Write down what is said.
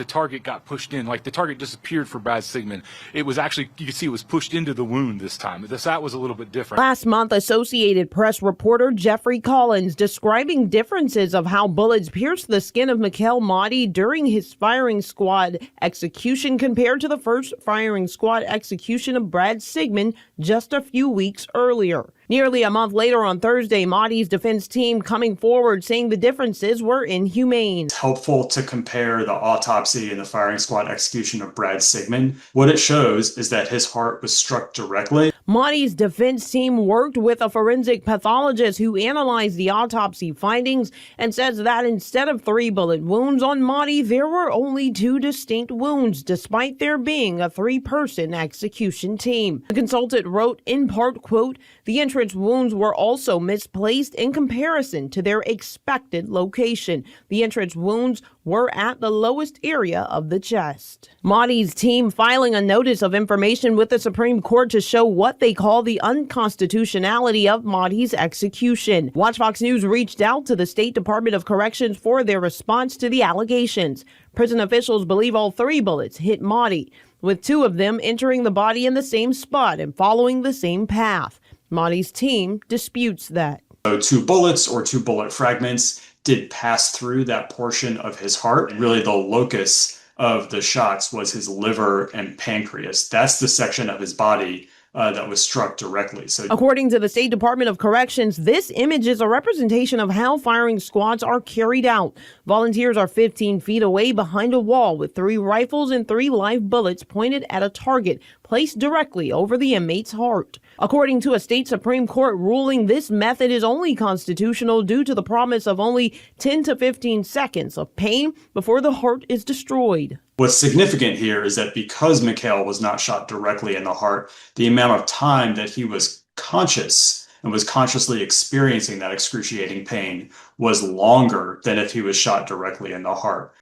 The target got pushed in, like the target disappeared for Brad Sigmund. It was actually, you can see it was pushed into the wound this time. That was a little bit different. Last month, Associated Press reporter Jeffrey Collins describing differences of how bullets pierced the skin of Mikal Mahdi during his firing squad execution compared to the first firing squad execution of Brad Sigmund just a few weeks earlier. Nearly a month later on Thursday, Mahdi's defense team coming forward saying the differences were inhumane. It's helpful to compare the autopsy and the firing squad execution of Brad Sigmund. What it shows is that his heart was struck directly. Mahdi's defense team worked with a forensic pathologist who analyzed the autopsy findings and says that instead of 3 bullet wounds on Mahdi, there were only 2 distinct wounds, despite there being a 3-person execution team. The consultant wrote in part, quote, "The entrance wounds were also misplaced in comparison to their expected location. The entrance wounds were at the lowest area of the chest." Mahdi's team filing a notice of information with the Supreme Court to show what they call the unconstitutionality of Mahdi's execution. Watch Fox News reached out to the State Department of Corrections for their response to the allegations. Prison officials believe all 3 bullets hit Mahdi, with 2 of them entering the body in the same spot and following the same path. Mahdi's team disputes that. So 2 bullets or 2 bullet fragments did pass through that portion of his heart. Really, the locus of the shots was his liver and pancreas. That's the section of his body that was struck directly. So, according to the State Department of Corrections, this image is a representation of how firing squads are carried out. Volunteers are 15 feet away behind a wall with 3 rifles and 3 live bullets pointed at a target placed directly over the inmate's heart. According to a state Supreme Court ruling, this method is only constitutional due to the promise of only 10 to 15 seconds of pain before the heart is destroyed. What's significant here is that because Mikal was not shot directly in the heart, the amount of time that he was conscious and was consciously experiencing that excruciating pain was longer than if he was shot directly in the heart.